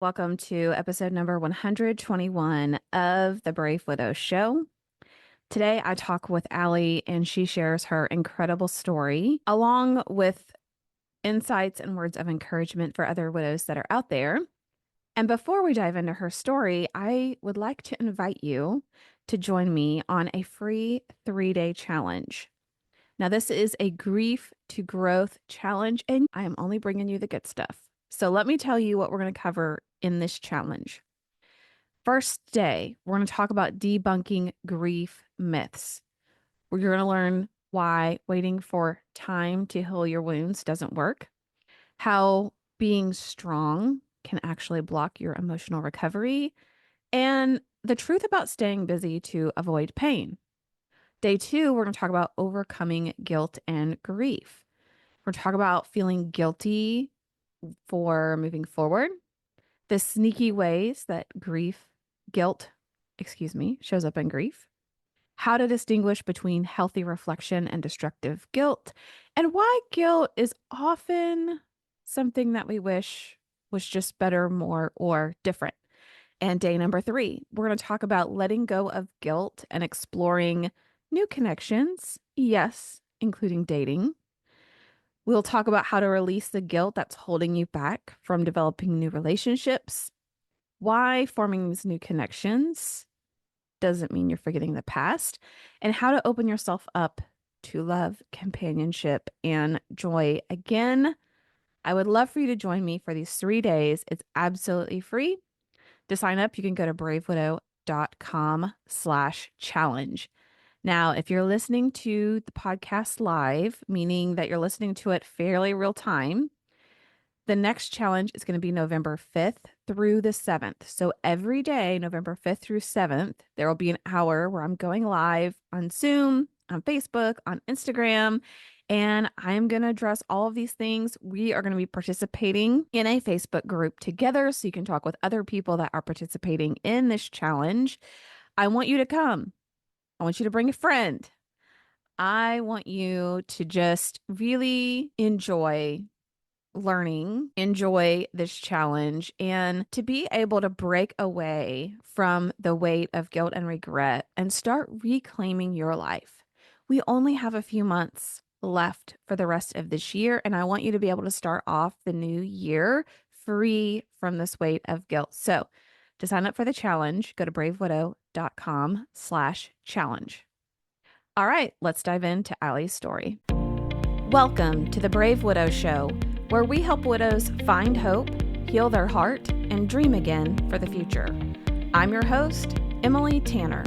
Welcome to episode number 121 of the Brave Widow Show. Today, I talk with Allie, and she shares her incredible story, along with insights and words of encouragement for other widows that are out there. And before we dive into her story, I would like to invite you to join me on a free 3-day challenge. Now, this is a grief to growth challenge, and I am only bringing you the good stuff. So let me tell you what we're going to cover in this challenge. First day, we're going to talk about debunking grief myths. We're going to learn why waiting for time to heal your wounds doesn't work, how being strong can actually block your emotional recovery, and the truth about staying busy to avoid pain. Day 2, we're going to talk about overcoming guilt and grief. We're going to talk about feeling guilty for moving forward, the sneaky ways that guilt, shows up in grief, how to distinguish between healthy reflection and destructive guilt, and why guilt is often something that we wish was just better, more, or different. And day number 3, we're going to talk about letting go of guilt and exploring new connections, yes, including dating. We'll talk about how to release the guilt that's holding you back from developing new relationships, why forming these new connections doesn't mean you're forgetting the past, and how to open yourself up to love, companionship, and joy again. I would love for you to join me for these 3 days. It's absolutely free. To sign up, you can go to bravewidow.com/challenge. Now, if you're listening to the podcast live, meaning that you're listening to it fairly real time, the next challenge is going to be November 5th through the 7th. So every day, November 5th through 7th, there will be an hour where I'm going live on Zoom, on Facebook, on Instagram, and I'm going to address all of these things. We are going to be participating in a Facebook group together so you can talk with other people that are participating in this challenge. I want you to come. I want you to bring a friend. I want you to just really enjoy learning, enjoy this challenge, and to be able to break away from the weight of guilt and regret and start reclaiming your life. We only have a few months left for the rest of this year, and I want you to be able to start off the new year free from this weight of guilt. So, to sign up for the challenge, go to bravewidow.com/challenge. All right, let's dive into Allie's story. Welcome to the Brave Widow Show, where we help widows find hope, heal their heart, and dream again for the future. I'm your host, Emily Tanner.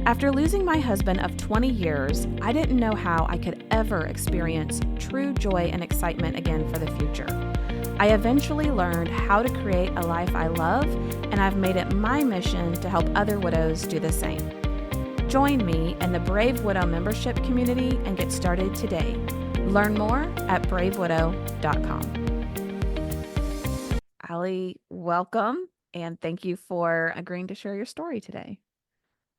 After losing my husband of 20 years, I didn't know how I could ever experience true joy and excitement again for the future. I eventually learned how to create a life I love, and I've made it my mission to help other widows do the same. Join me in the Brave Widow membership community and get started today. Learn more at bravewidow.com. Allie, welcome, and thank you for agreeing to share your story today.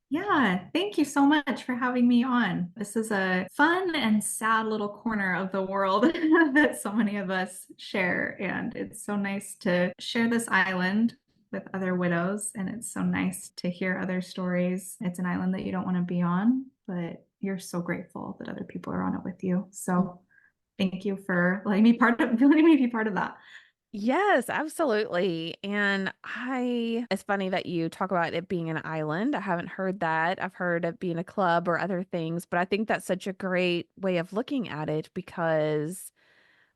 Yeah, thank you so much for having me on. This is a fun and sad little corner of the world that so many of us share. And it's so nice to share this island with other widows. And it's so nice to hear other stories. It's an island that you don't want to be on, but you're so grateful that other people are on it with you. So thank you for letting me be part of that. Yes, absolutely. And it's funny that you talk about it being an island. I haven't heard that. I've heard it being a club or other things, but I think that's such a great way of looking at it because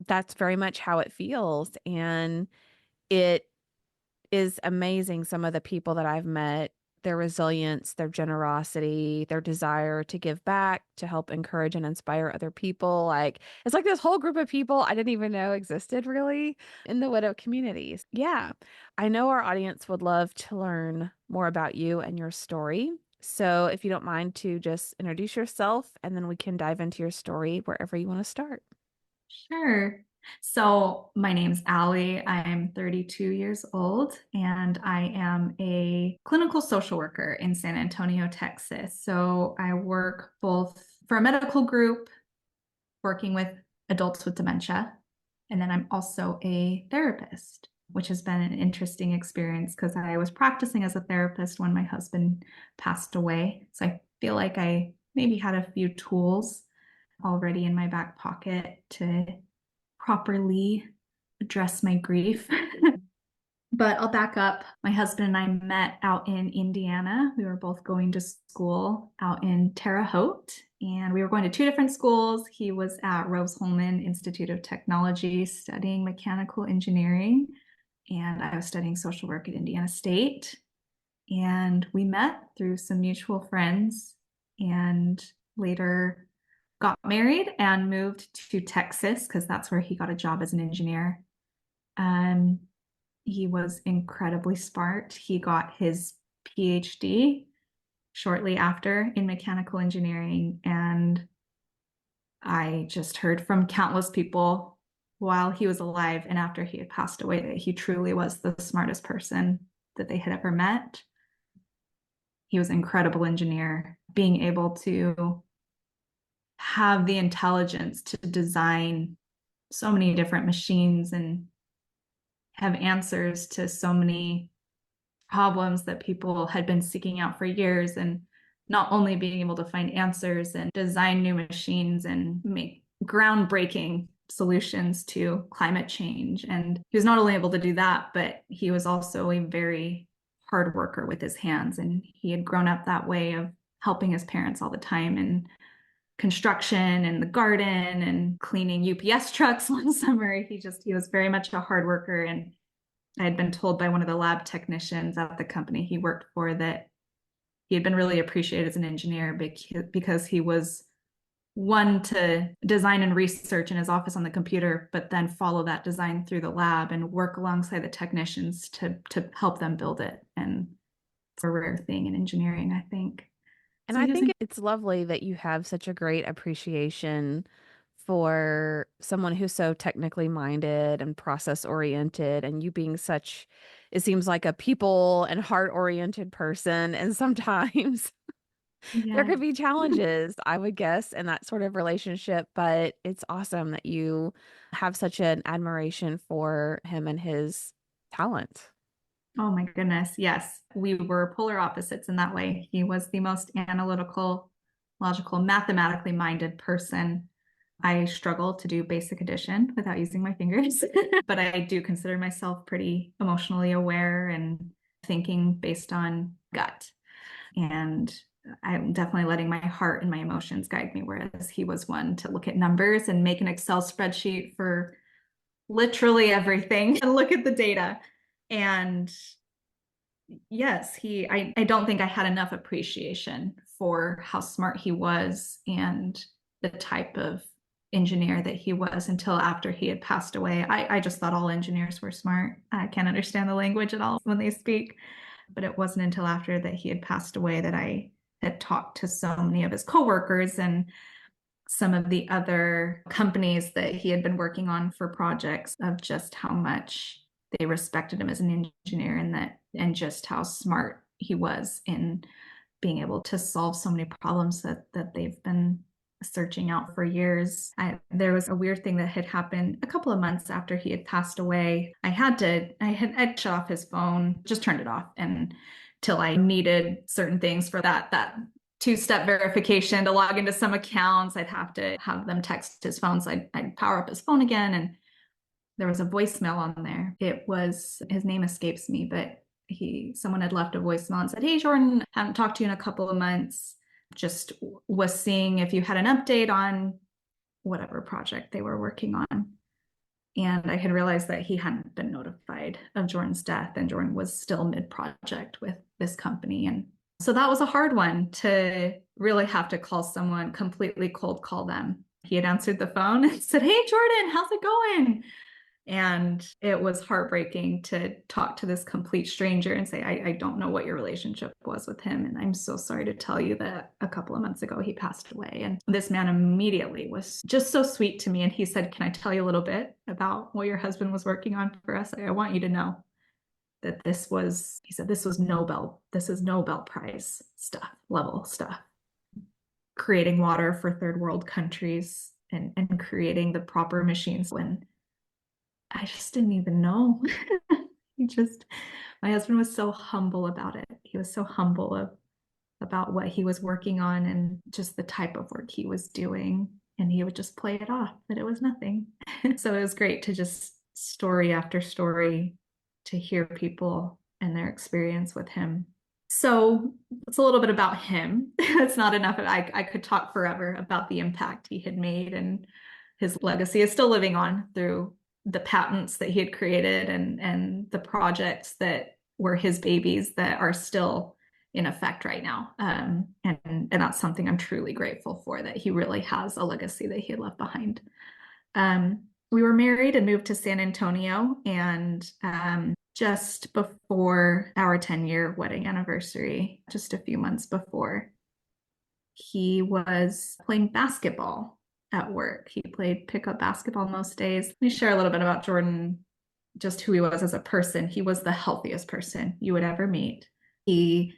that's very much how it feels. And it is amazing some of the people that I've met, their resilience, their generosity, their desire to give back, to help encourage and inspire other people. Like it's like this whole group of people I didn't even know existed really in the widow communities. Yeah. I know our audience would love to learn more about you and your story. So if you don't mind to just introduce yourself and then we can dive into your story wherever you want to start. Sure. So my name's Allie. I'm 32 years old and I am a clinical social worker in San Antonio, Texas. So I work both for a medical group working with adults with dementia, and then I'm also a therapist. which has been an interesting experience because I was practicing as a therapist when my husband passed away. So I feel like I maybe had a few tools already in my back pocket to properly address my grief. But I'll back up. My husband and I met out in Indiana. We were both going to school out in Terre Haute, and we were going to two different schools. He was at Rose-Hulman Institute of Technology studying mechanical engineering, and I was studying social work at Indiana State. And we met through some mutual friends and later got married and moved to Texas because that's where he got a job as an engineer. Um, he was incredibly smart. He got his PhD shortly after in mechanical engineering. And I just heard from countless people while he was alive and after he had passed away that he truly was the smartest person that they had ever met. He was an incredible engineer, being able to have the intelligence to design so many different machines and have answers to so many problems that people had been seeking out for years, and not only being able to find answers and design new machines and make groundbreaking solutions to climate change. And he was not only able to do that, but he was also a very hard worker with his hands. And he had grown up that way of helping his parents all the time and construction and the garden and cleaning UPS trucks one summer. He was very much a hard worker. And I had been told by one of the lab technicians at the company he worked for that he had been really appreciated as an engineer because he was one to design and research in his office on the computer, but then follow that design through the lab and work alongside the technicians to help them build it. And it's a rare thing in engineering, I think. And So I he was think it's lovely that you have such a great appreciation for someone who's so technically minded and process oriented, and you being such, it seems like a people and heart oriented person. And sometimes there yeah. could be challenges, I would guess, in that sort of relationship, but it's awesome that you have such an admiration for him and his talent. Oh my goodness. Yes. We were polar opposites in that way. He was the most analytical, logical, mathematically minded person. I struggle to do basic addition without using my fingers, but I do consider myself pretty emotionally aware and thinking based on gut. And I'm definitely letting my heart and my emotions guide me, whereas he was one to look at numbers and make an Excel spreadsheet for literally everything and look at the data. And yes, I don't think I had enough appreciation for how smart he was and the type of engineer that he was until after he had passed away. I just thought all engineers were smart. I can't understand the language at all when they speak. But it wasn't until after that he had passed away that I had talked to so many of his coworkers and some of the other companies that he had been working on for projects of just how much they respected him as an engineer and just how smart he was in being able to solve so many problems that they've been searching out for years. There was a weird thing that had happened a couple of months after he had passed away. I'd shut off his phone, just turned it off and till I needed certain things for that two-step verification to log into some accounts. I'd have to have them text his phone. So I'd power up his phone again. And there was a voicemail on there. His name escapes me, but someone had left a voicemail and said, "Hey, Jordan, haven't talked to you in a couple of months. Just was seeing if you had an update on whatever project they were working on." And I had realized that he hadn't been notified of Jordan's death, and Jordan was still mid-project with this company. And so that was a hard one to really have to call someone, completely cold call them. He had answered the phone and said, "Hey, Jordan, how's it going?" And it was heartbreaking to talk to this complete stranger and say, I don't know what your relationship was with him. And I'm so sorry to tell you that a couple of months ago he passed away. And this man immediately was just so sweet to me. And he said, "Can I tell you a little bit about what your husband was working on for us? I want you to know that he said, this is Nobel Prize stuff, level stuff. Creating water for third world countries and creating the proper machines when I just didn't even know. He just, my husband was so humble about it. He was so humble about what he was working on and just the type of work he was doing. And he would just play it off that it was nothing. So it was great to just story after story to hear people and their experience with him. So it's a little bit about him. It's not enough. I could talk forever about the impact he had made, and his legacy is still living on through the patents that he had created and the projects that were his babies that are still in effect right now. And that's something I'm truly grateful for, that he really has a legacy that he had left behind. We were married and moved to San Antonio, and just before our 10-year wedding anniversary, just a few months before, he was playing basketball at work. He played pickup basketball most days. Let me share a little bit about Jordan, just who he was as a person. He was the healthiest person you would ever meet. He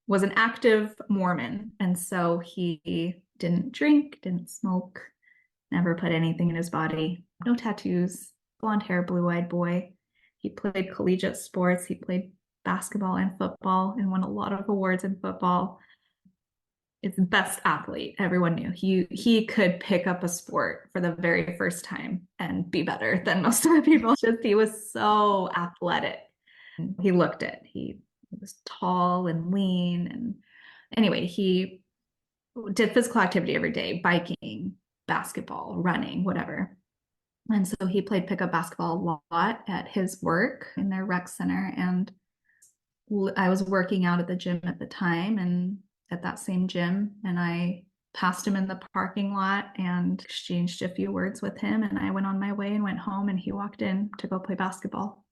was an active Mormon, and so he didn't drink, didn't smoke, never put anything in his body, no tattoos, blonde hair, blue-eyed boy. He played collegiate sports. He played basketball and football and won a lot of awards in football. It's the best athlete. Everyone knew he could pick up a sport for the very first time and be better than most of the people. Just he was so athletic. He looked it. He was tall and lean. And anyway, he did physical activity every day, biking, basketball, running, whatever. And so he played pickup basketball a lot at his work in their rec center. And I was working out at the gym at the time, and at that same gym, and I passed him in the parking lot and exchanged a few words with him. And I went on my way and went home, and he walked in to go play basketball.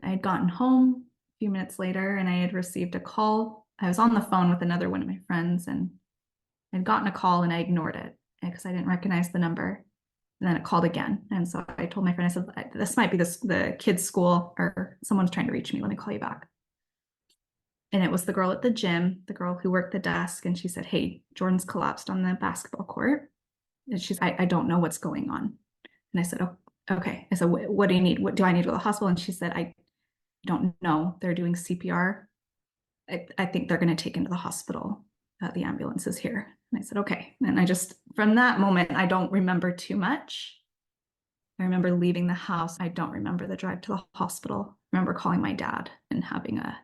I had gotten home a few minutes later, and I had received a call. I was on the phone with another one of my friends, and I'd gotten a call and I ignored it because I didn't recognize the number. And then it called again. And so I told my friend, I said, this might be the kid's school, or someone's trying to reach me. Let me call you back. And it was the girl at the gym, the girl who worked the desk. And she said, hey, Jordan's collapsed on the basketball court. And she's, I don't know what's going on. And I said, oh, okay. I said, what do you need? What do I need to go to the hospital? And she said, I don't know. They're doing CPR. I think they're going to take him to the hospital. The ambulance is here. And I said, okay. And I just, from that moment, I don't remember too much. I remember leaving the house. I don't remember the drive to the hospital. I remember calling my dad and having a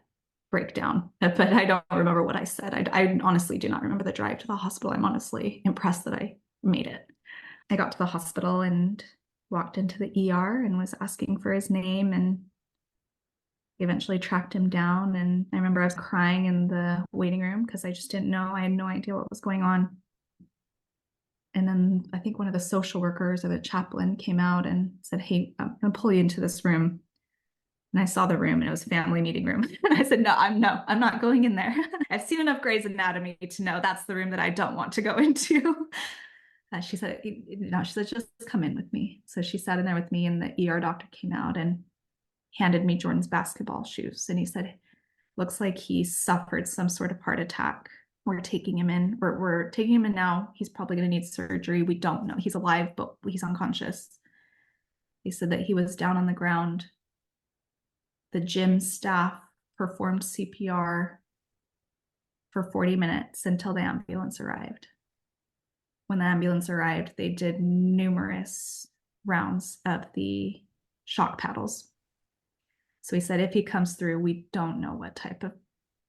breakdown, but I don't remember what I said. I honestly do not remember the drive to the hospital. I'm honestly impressed that I made it. I got to the hospital and walked into the ER and was asking for his name, and eventually tracked him down. And I remember I was crying in the waiting room because I just didn't know. I had no idea what was going on. And then I think one of the social workers or the chaplain came out and said, hey, I'm going to pull you into this room. And I saw the room, and it was a family meeting room. And I said, I'm not going in there. I've seen enough Grey's Anatomy to know that's the room that I don't want to go into. She said, no, she said, just come in with me. So she sat in there with me, and the ER doctor came out and handed me Jordan's basketball shoes. And he said, looks like he suffered some sort of heart attack. We're taking him in. We're taking him in now. He's probably going to need surgery. We don't know. He's alive, but he's unconscious. He said that he was down on the ground. The gym staff performed CPR for 40 minutes until the ambulance arrived. When the ambulance arrived, they did numerous rounds of the shock paddles. So he said, if he comes through, we don't know what type of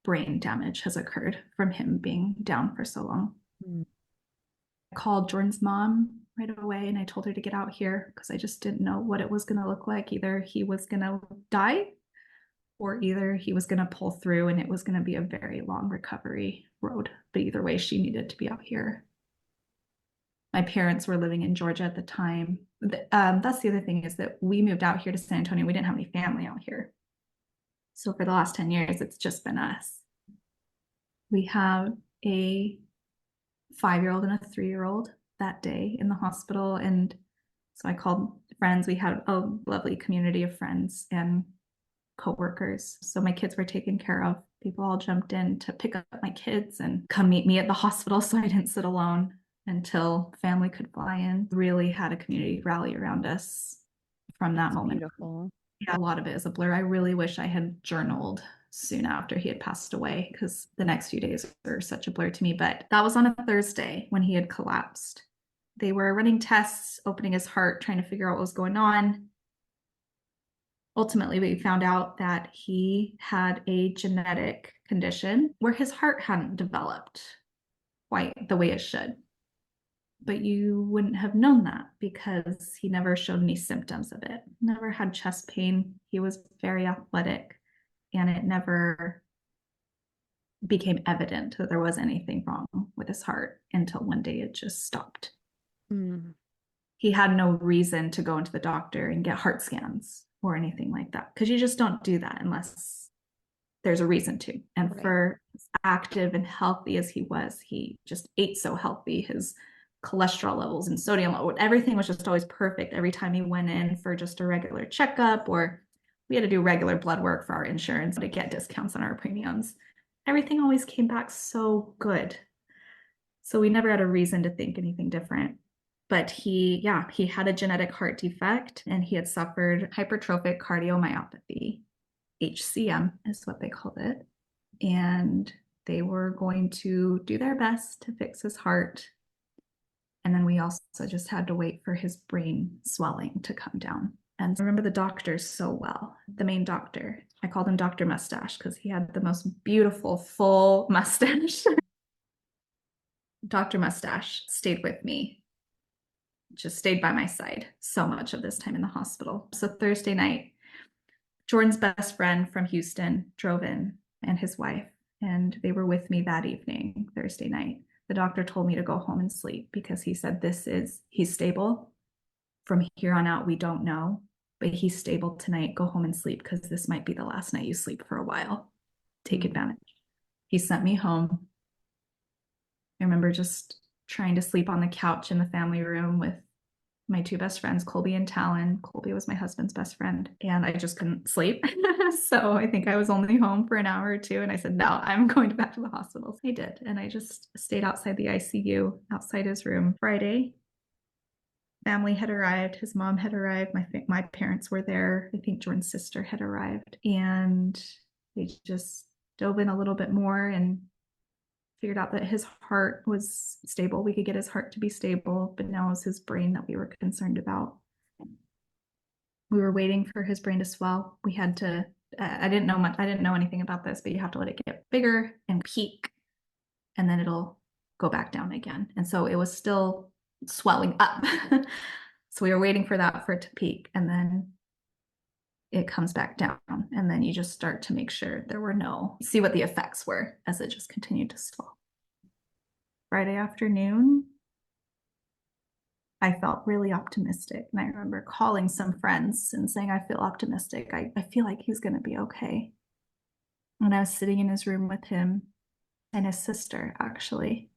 brain damage has occurred from him being down for so long. I called Jordan's mom right away, and I told her to get out here because I just didn't know what it was going to look like. Either he was going to die, or either he was going to pull through, and it was going to be a very long recovery road. But either way, she needed to be out here. My parents were living in Georgia at the time. That's the other thing, is that we moved out here to San Antonio. We didn't have any family out here. So for the last 10 years, it's just been us. We have a 5-year-old and a 3-year-old that day in the hospital. And so I called friends. We had a lovely community of friends and coworkers. So my kids were taken care of. People all jumped in to pick up my kids and come meet me at the hospital, so I didn't sit alone until family could fly in. Really had a community rally around us. from that That's moment. beautiful. Yeah, a lot of it is a blur. I really wish I had journaled soon after he had passed away because the next few days were such a blur to me. But that was on a Thursday when he had collapsed. They were running tests, opening his heart, trying to figure out what was going on. Ultimately, we found out that he had a genetic condition where his heart hadn't developed quite the way it should. But you wouldn't have known that because he never showed any symptoms of it. Never had chest pain. He was very athletic, and it never became evident that there was anything wrong with his heart until one day it just stopped. Mm, He had no reason to go into the doctor and get heart scans or anything like that because you just don't do that unless there's a reason to. And right. for as active and healthy as he was, he just ate so healthy. His cholesterol levels and sodium level, everything was just always perfect every time he went in for just a regular checkup, or we had to do regular blood work for our insurance to get discounts on our premiums. Everything always came back so good. So we never had a reason to think anything different. But he had a genetic heart defect and he had suffered hypertrophic cardiomyopathy. HCM is what they called it. And they were going to do their best to fix his heart. And then we also just had to wait for his brain swelling to come down. And I remember the doctors so well. The main doctor, I called him Dr. Mustache because he had the most beautiful full mustache. Dr. Mustache stayed with me, just stayed by my side so much of this time in the hospital. So Thursday night, Jordan's best friend from Houston drove in and his wife, and they were with me that evening, Thursday night. The doctor told me to go home and sleep because he said, he's stable. From here on out, we don't know, but he's stable tonight. Go home and sleep because this might be the last night you sleep for a while. Take Mm, advantage. He sent me home. I remember just trying to sleep on the couch in the family room with my two best friends, Colby and Talon. Colby was my husband's best friend, and I just couldn't sleep. So I think I was only home for an hour or two, and I said, no, I'm going back to the hospital. I did, and I just stayed outside the ICU, outside his room. Friday, family had arrived. His mom had arrived. My parents were there. I think Jordan's sister had arrived, and they just dove in a little bit more and figured out that his heart was stable. We could get his heart to be stable, but now it was his brain that we were concerned about. We were waiting for his brain to swell. We had to, I didn't know much, I didn't know anything about this, but you have to let it get bigger and peak, and then it'll go back down again. And so it was still swelling up. So we were waiting for that for it to peak, and then it comes back down. And then you just start to make sure there were see what the effects were as it just continued to swell. Friday afternoon, I felt really optimistic. And I remember calling some friends and saying, I feel optimistic. I feel like he's going to be okay. And I was sitting in his room with him and his sister, actually.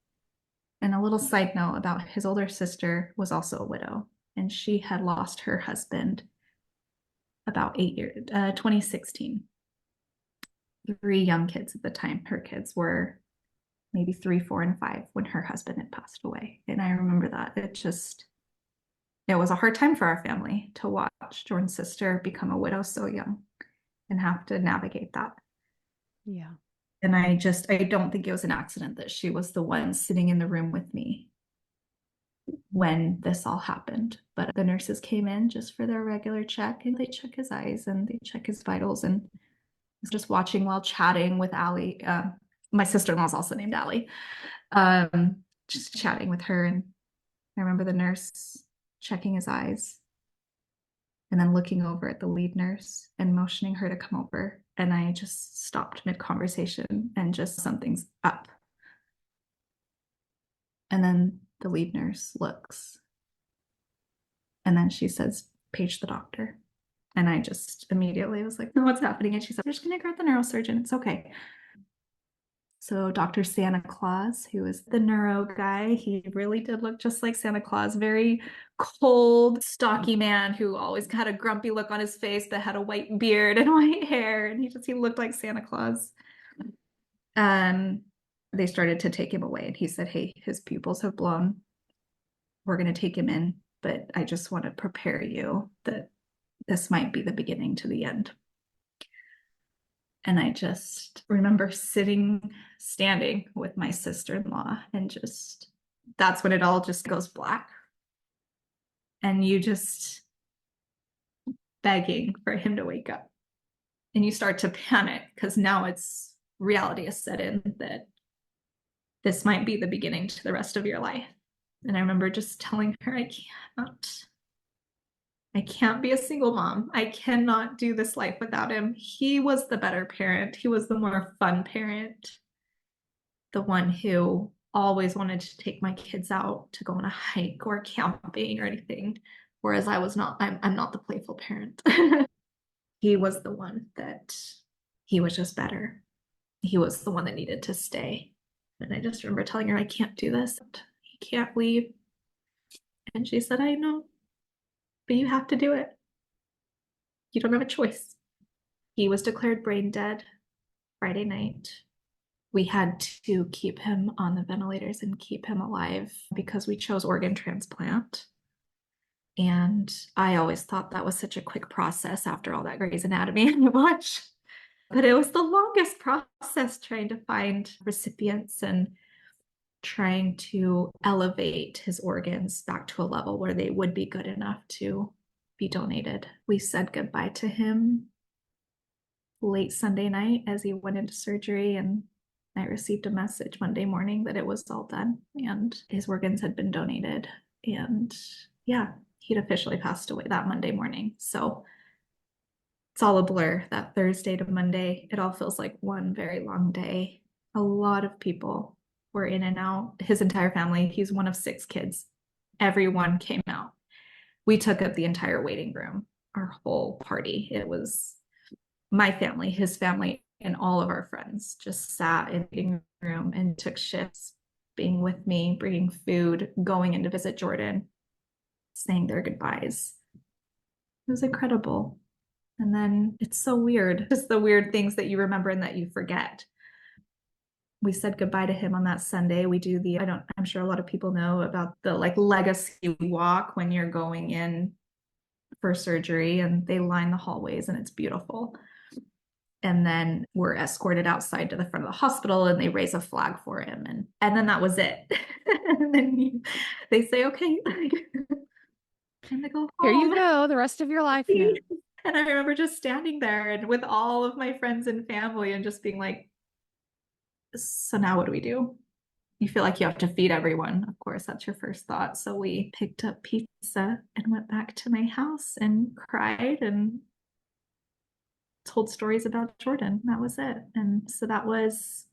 And a little side note about his older sister was also a widow, and she had lost her husband about 8 years, 2016. Three young kids at the time. Her kids were maybe 3, 4, and 5 when her husband had passed away. And I remember that it was a hard time for our family to watch Jordan's sister become a widow so young and have to navigate that. yeah. And I don't think it was an accident that she was the one sitting in the room with me when this all happened. But the nurses came in just for their regular check, and they check his eyes and they check his vitals, and just watching while chatting with Allie. My sister-in-law is also named Allie. Just chatting with her, and I remember the nurse checking his eyes and then looking over at the lead nurse and motioning her to come over. And I just stopped mid-conversation and just something's up. And then the lead nurse looks, and then she says, page the doctor. And I just immediately was like, what's happening? And she said, they're just going to grab the neurosurgeon. It's okay. So Dr. Santa Claus, who is the neuro guy, he really did look just like Santa Claus, very cold, stocky man who always had a grumpy look on his face that had a white beard and white hair. And he looked like Santa Claus. Um, they started to take him away, and he said, hey, his pupils have blown. We're going to take him in, but I just want to prepare you that this might be the beginning to the end. And I just remember standing with my sister-in-law, and just that's when it all just goes black. And you just begging for him to wake up. And you start to panic because now it's reality has set in that this might be the beginning to the rest of your life. And I remember just telling her, I can't be a single mom. I cannot do this life without him. He was the better parent. He was the more fun parent, the one who always wanted to take my kids out to go on a hike or camping or anything. Whereas I was not, I'm not the playful parent. He was the one that he was just better. He was the one that needed to stay. And I just remember telling her, I can't do this. He can't leave. And she said, I know, but you have to do it. You don't have a choice. He was declared brain dead Friday night. We had to keep him on the ventilators and keep him alive because we chose organ transplant. And I always thought that was such a quick process after all that Grey's Anatomy I watch. But it was the longest process trying to find recipients and trying to elevate his organs back to a level where they would be good enough to be donated. We said goodbye to him late Sunday night as he went into surgery, and I received a message Monday morning that it was all done and his organs had been donated. And yeah, he'd officially passed away that Monday morning. So it's all a blur. That Thursday to Monday, it all feels like one very long day. A lot of people were in and out. His entire family, he's one of 6 kids. Everyone came out. We took up the entire waiting room, our whole party. It was my family, his family, and all of our friends just sat in the waiting room and took shifts being with me, bringing food, going in to visit Jordan, saying their goodbyes. It was incredible. And then it's so weird, just the weird things that you remember and that you forget. We said goodbye to him on that Sunday. We do I'm sure a lot of people know about the like legacy walk when you're going in for surgery, and they line the hallways and it's beautiful. And then we're escorted outside to the front of the hospital and they raise a flag for him. And then that was it. And then they say, okay, time to go Here you home. go, the rest of your life now. And I remember just standing there and with all of my friends and family and just being like, so now what do we do? You feel like you have to feed everyone. Of course, that's your first thought. So we picked up pizza and went back to my house and cried and told stories about Jordan. That was it. And so that was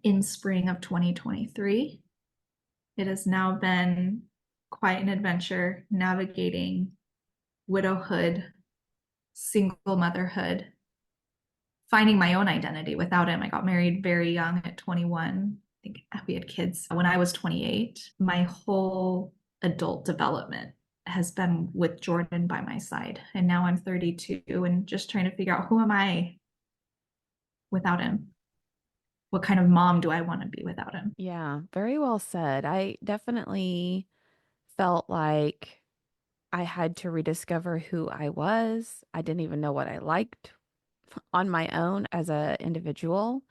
in spring of 2023. It has now been quite an adventure navigating widowhood, single motherhood, finding my own identity without him. I got married very young at 21. I think we had kids when I was 28. My whole adult development has been with Jordan by my side. And now I'm 32 and just trying to figure out, who am I without him? What kind of mom do I want to be without him? Yeah, very well said. I definitely felt like I had to rediscover who I was. I didn't even know what I liked on my own as an individual.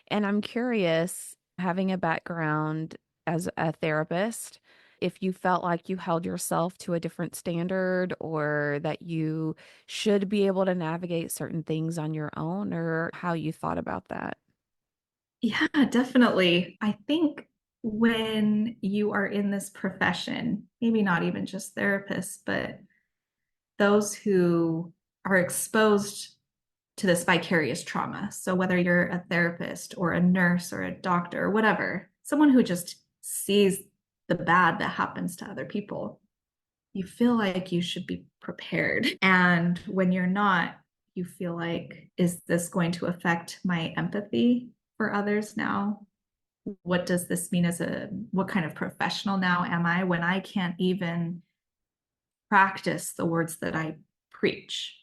And I'm curious, having a background as a therapist, if you felt like you held yourself to a different standard or that you should be able to navigate certain things on your own, or how you thought about that. Yeah, definitely. I think when you are in this profession, maybe not even just therapists, but those who are exposed to this vicarious trauma. So whether you're a therapist or a nurse or a doctor or whatever, someone who just sees the bad that happens to other people, you feel like you should be prepared. And when you're not, you feel like, is this going to affect my empathy for others now? What does this mean what kind of professional now am I when I can't even practice the words that I preach?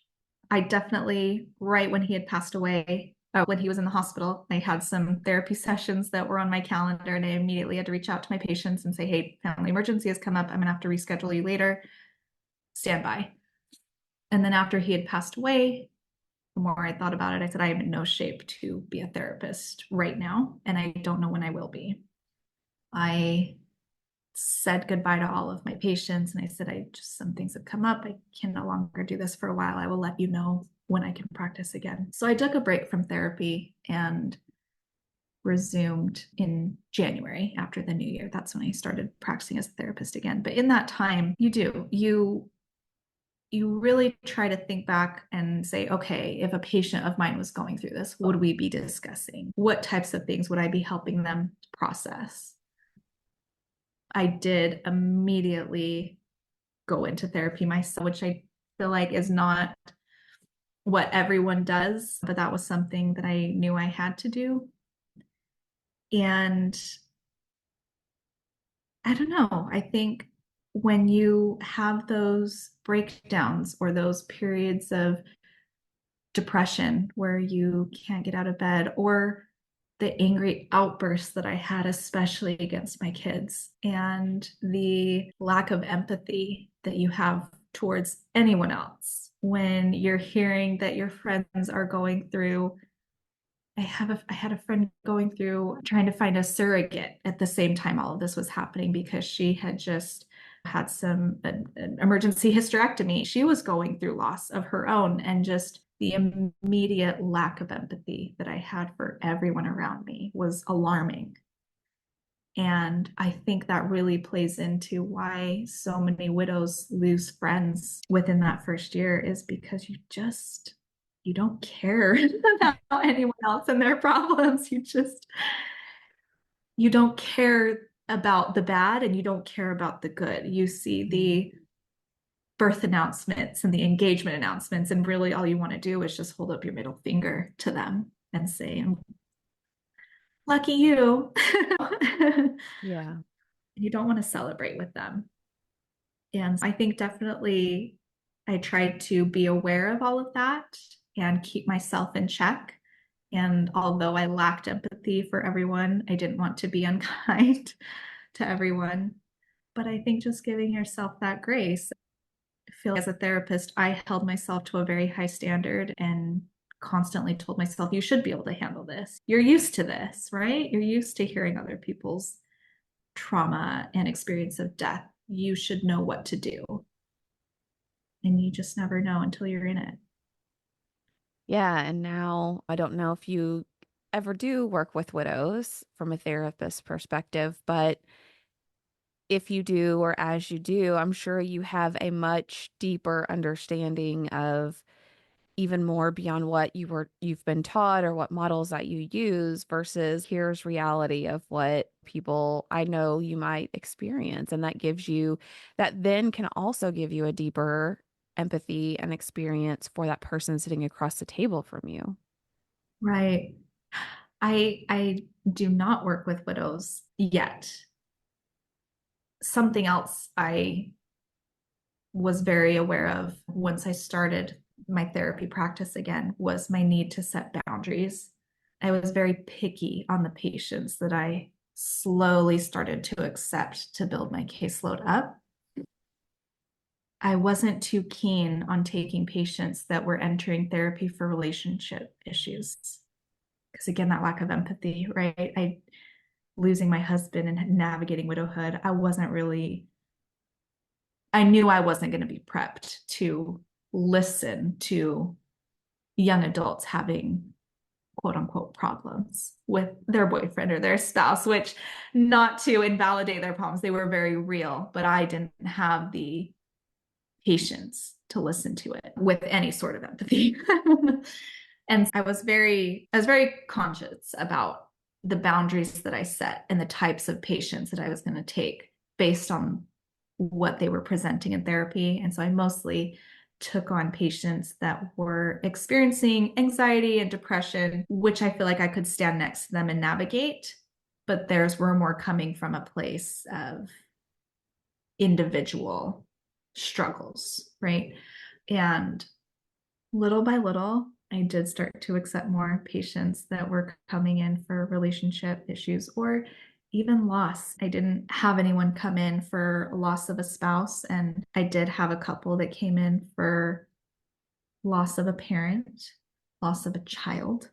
I definitely, right when he had passed away, when he was in the hospital, I had some therapy sessions that were on my calendar, and I immediately had to reach out to my patients and say, hey, family emergency has come up. I'm going to have to reschedule you later. Stand by. And then after he had passed away, the more I thought about it, I said, I am in no shape to be a therapist right now, and I don't know when I will be. I said goodbye to all of my patients, and I said, some things have come up. I can no longer do this for a while. I will let you know when I can practice again. So I took a break from therapy and resumed in January after the new year. That's when I started practicing as a therapist again. But in that time, you really try to think back and say, okay, if a patient of mine was going through this, what would we be discussing? What types of things would I be helping them process? I did immediately go into therapy myself, which I feel like is not what everyone does, but that was something that I knew I had to do. And I don't know, I think when you have those breakdowns or those periods of depression where you can't get out of bed, or the angry outbursts that I had, especially against my kids, and the lack of empathy that you have towards anyone else when you're hearing that your friends are going through. I had a friend going through trying to find a surrogate at the same time all of this was happening because she had just had an emergency hysterectomy. She was going through loss of her own, and just the immediate lack of empathy that I had for everyone around me was alarming. And I think that really plays into why so many widows lose friends within that first year, is because you don't care about anyone else and their problems. You don't care about the bad, and you don't care about the good. You see the birth announcements and the engagement announcements, and really all you want to do is just hold up your middle finger to them and say, lucky you. Yeah. You don't want to celebrate with them. And I think definitely I tried to be aware of all of that and keep myself in check. And although I lacked empathy for everyone, I didn't want to be unkind to everyone. But I think just giving yourself that grace. I feel like as a therapist, I held myself to a very high standard and constantly told myself, you should be able to handle this. You're used to this, right? You're used to hearing other people's trauma and experience of death. You should know what to do. And you just never know until you're in it. Yeah. And now I don't know if you ever do work with widows from a therapist perspective, but if you do, or as you do, I'm sure you have a much deeper understanding of even more beyond what you've been taught or what models that you use versus here's reality of what people I know you might experience. And that then can also give you a deeper empathy and experience for that person sitting across the table from you. Right. I do not work with widows yet. Something else I was very aware of once I started my therapy practice again was my need to set boundaries. I was very picky on the patients that I slowly started to accept to build my caseload up. I wasn't too keen on taking patients that were entering therapy for relationship issues. Because again, that lack of empathy, right? I losing my husband and navigating widowhood, I knew I wasn't going to be prepped to listen to young adults having quote unquote problems with their boyfriend or their spouse, which, not to invalidate their problems, they were very real, but I didn't have the patience to listen to it with any sort of empathy. And I was very conscious about the boundaries that I set and the types of patients that I was going to take based on what they were presenting in therapy. And so I mostly took on patients that were experiencing anxiety and depression, which I feel like I could stand next to them and navigate. But theirs were more coming from a place of individual struggles, right? And little by little, I did start to accept more patients that were coming in for relationship issues or even loss. I didn't have anyone come in for loss of a spouse, and I did have a couple that came in for loss of a parent, loss of a child.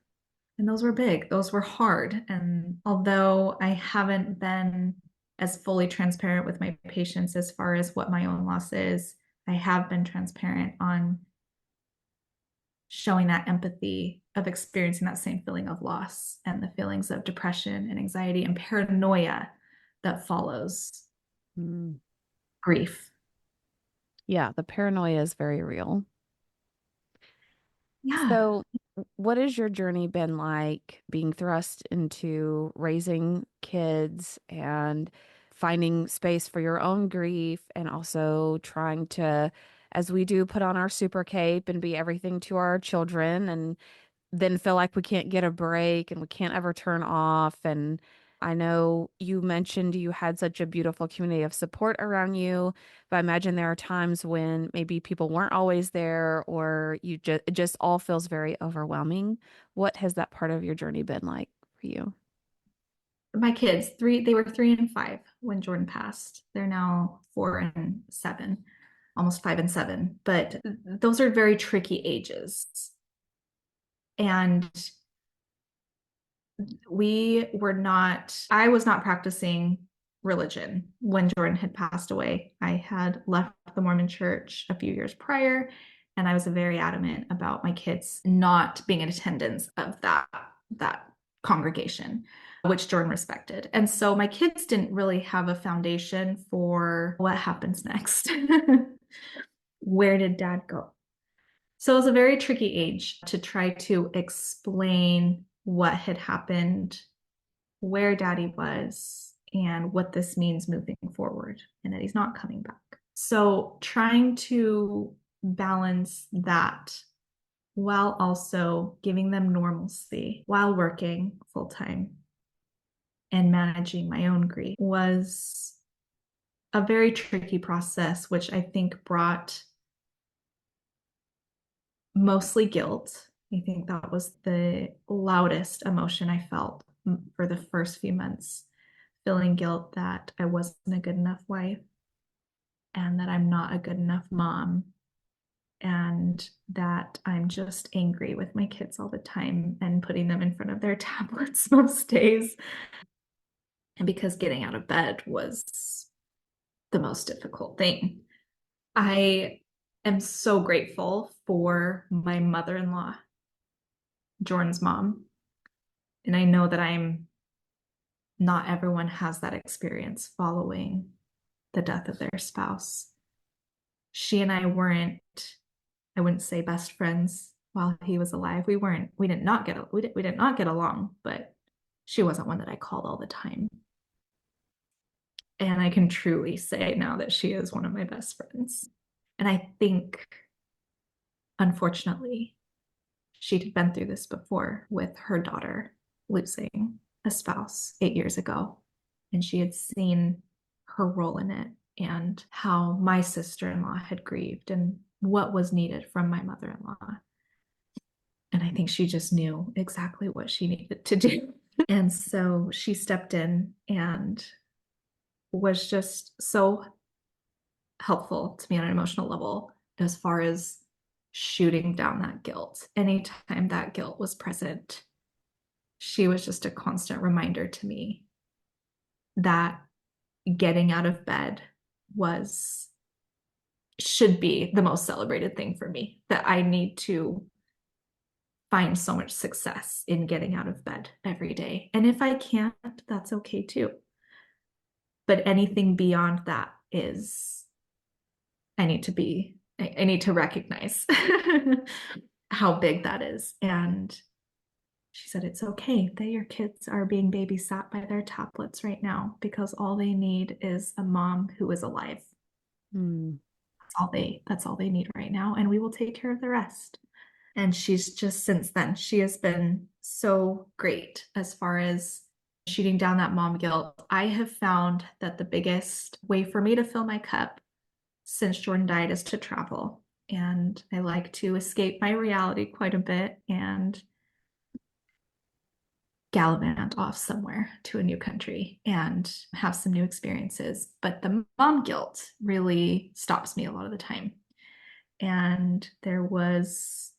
And those were big, those were hard. And although I haven't been as fully transparent with my patients as far as what my own loss is, I have been transparent on showing that empathy of experiencing that same feeling of loss and the feelings of depression and anxiety and paranoia that follows Mm. grief. Yeah, the paranoia is very real. Yeah. So, what has your journey been like being thrust into raising kids and finding space for your own grief and also trying to, as we do, put on our super cape and be everything to our children and then feel like we can't get a break and we can't ever turn off. And I know you mentioned you had such a beautiful community of support around you, but I imagine there are times when maybe people weren't always there or it just all feels very overwhelming. What has that part of your journey been like for you? My kids, they were 3 and 5 when Jordan passed. They're now 4 and 7, almost 5 and 7. But those are very tricky ages. And I was not practicing religion when Jordan had passed away. I had left the Mormon church a few years prior, and I was very adamant about my kids not being in attendance of that congregation, which Jordan respected. And so my kids didn't really have a foundation for what happens next. Where did dad go? So it was a very tricky age to try to explain what had happened, where daddy was, and what this means moving forward, and that he's not coming back. So trying to balance that while also giving them normalcy while working full time and managing my own grief was a very tricky process, which I think brought mostly guilt. I think that was the loudest emotion I felt for the first few months, feeling guilt that I wasn't a good enough wife and that I'm not a good enough mom and that I'm just angry with my kids all the time and putting them in front of their tablets most days. And because getting out of bed was the most difficult thing. I am so grateful for my mother-in-law, Jordan's mom. And I know that not everyone has that experience following the death of their spouse. She and I weren't, I wouldn't say best friends while he was alive. We did not get along, but she wasn't one that I called all the time. And I can truly say now that she is one of my best friends. And I think, unfortunately, she'd been through this before with her daughter losing a spouse 8 years ago. And she had seen her role in it and how my sister-in-law had grieved and what was needed from my mother-in-law. And I think she just knew exactly what she needed to do. And so she stepped in and was just so helpful to me on an emotional level as far as shooting down that guilt. Anytime that guilt was present, she was just a constant reminder to me that getting out of bed was should be the most celebrated thing for me, that I need to find so much success in getting out of bed every day. And if I can't, that's okay too. But anything beyond that is, I need to recognize how big that is. And she said, it's okay that your kids are being babysat by their tablets right now because all they need is a mom who is alive. Mm. That's all they need right now. And we will take care of the rest. And she's just since then, she has been so great as far as shooting down that mom guilt. I have found that the biggest way for me to fill my cup since Jordan died is to travel. And I like to escape my reality quite a bit and gallivant off somewhere to a new country and have some new experiences. But the mom guilt really stops me a lot of the time. And there was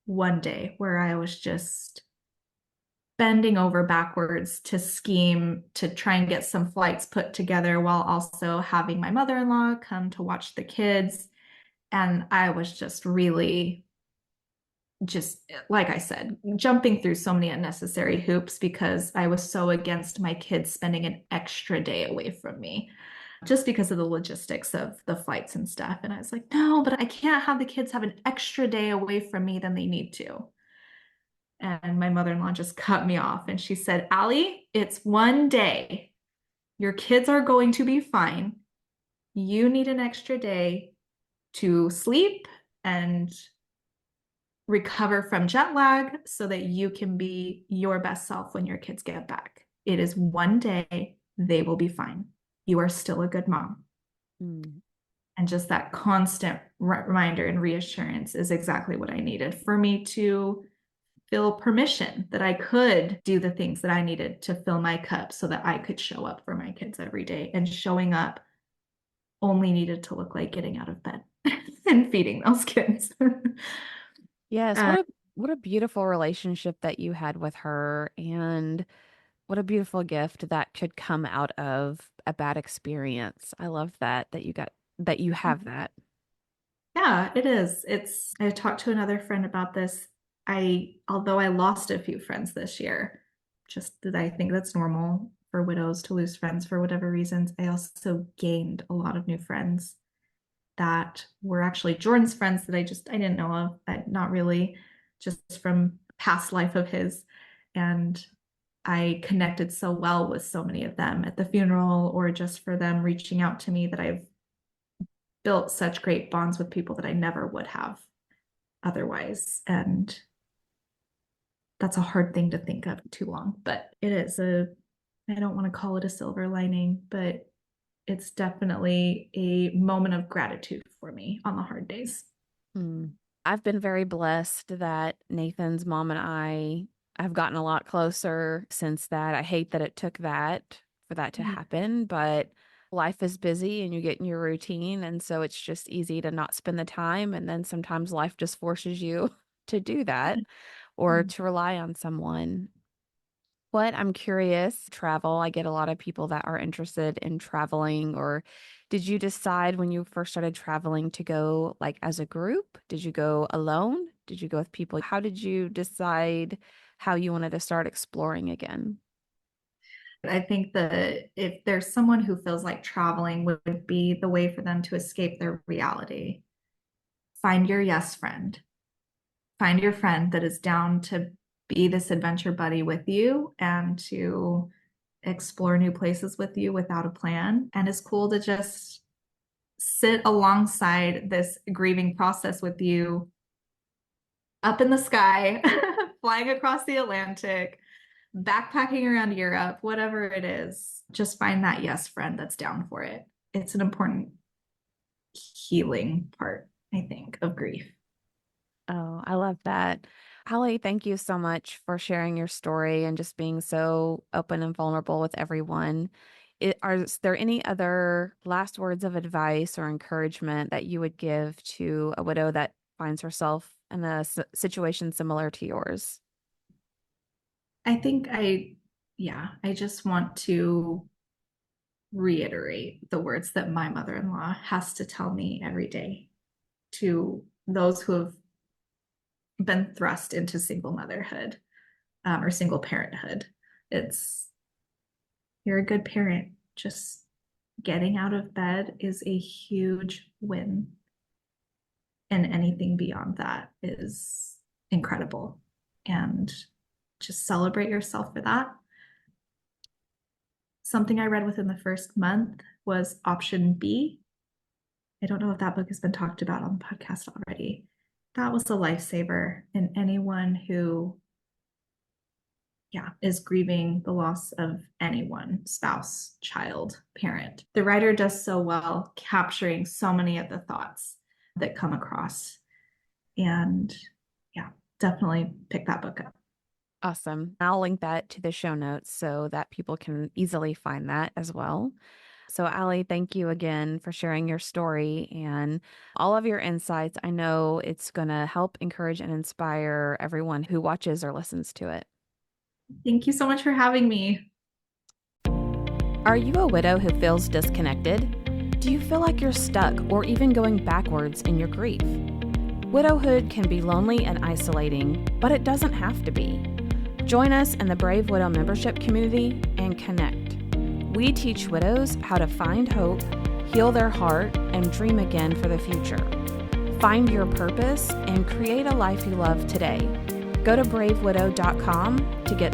one day where I was just bending over backwards to scheme to try and get some flights put together while also having my mother-in-law come to watch the kids. And I was just really, just like I said, jumping through so many unnecessary hoops because I was so against my kids spending an extra day away from me just because of the logistics of the flights and stuff. And I was like, no, but I can't have the kids have an extra day away from me than they need to. And my mother-in-law just cut me off and she said, Allie, it's one day. Your kids are going to be fine. You need an extra day to sleep and recover from jet lag so that you can be your best self when your kids get back. It is one day. They will be fine. You are still a good mom. Mm. And just that constant reminder and reassurance is exactly what I needed for me to feel permission that I could do the things that I needed to fill my cup so that I could show up for my kids every day. And showing up only needed to look like getting out of bed and feeding those kids. Yes, uh, what a beautiful relationship that you had with her, and what a beautiful gift that could come out of a bad experience. I love that you have that. yeah, it is. I talked to another friend about this. Although I lost a few friends this year, just that I think that's normal for widows to lose friends for whatever reasons. I also gained a lot of new friends that were actually Jordan's friends that I didn't know of, not really, just from past life of his. And I connected so well with so many of them at the funeral or just for them reaching out to me that I've built such great bonds with people that I never would have otherwise. And that's a hard thing to think of too long, but it is I don't want to call it a silver lining, but it's definitely a moment of gratitude for me on the hard days. Hmm. I've been very blessed that Nathan's mom and I have gotten a lot closer since that. I hate that it took that for that to happen, but life is busy and you get in your routine. And so it's just easy to not spend the time. And then sometimes life just forces you to do that or to rely on someone. What I'm curious, travel. I get a lot of people that are interested in traveling. Or did you decide when you first started traveling to go like as a group? Did you go alone? Did you go with people? How did you decide how you wanted to start exploring again? I think that if there's someone who feels like traveling would be the way for them to escape their reality, find your yes friend. Find your friend that is down to be this adventure buddy with you and to explore new places with you without a plan. And it's cool to just sit alongside this grieving process with you up in the sky, flying across the Atlantic, backpacking around Europe, whatever it is. Just find that yes friend that's down for it. It's an important healing part, I think, of grief. Oh, I love that. Holly, thank you so much for sharing your story and just being so open and vulnerable with everyone. Is there any other last words of advice or encouragement that you would give to a widow that finds herself in a situation similar to yours? I think yeah, I just want to reiterate the words that my mother-in-law has to tell me every day to those who have been thrust into single motherhood or single parenthood. It's you're a good parent. Just getting out of bed is a huge win. And anything beyond that is incredible. And just celebrate yourself for that. Something I read within the first month was option B. I don't know if that book has been talked about on the podcast already. That was a lifesaver. And anyone who, yeah, is grieving the loss of anyone, spouse, child, parent. The writer does so well capturing so many of the thoughts that come across. And yeah, definitely pick that book up. Awesome. I'll link that to the show notes so that people can easily find that as well. So, Allie, thank you again for sharing your story and all of your insights. I know it's going to help encourage and inspire everyone who watches or listens to it. Thank you so much for having me. Are you a widow who feels disconnected? Do you feel like you're stuck or even going backwards in your grief? Widowhood can be lonely and isolating, but it doesn't have to be. Join us in the Brave Widow membership community and connect. We teach widows how to find hope, heal their heart, and dream again for the future. Find your purpose and create a life you love today. Go to bravewidow.com to get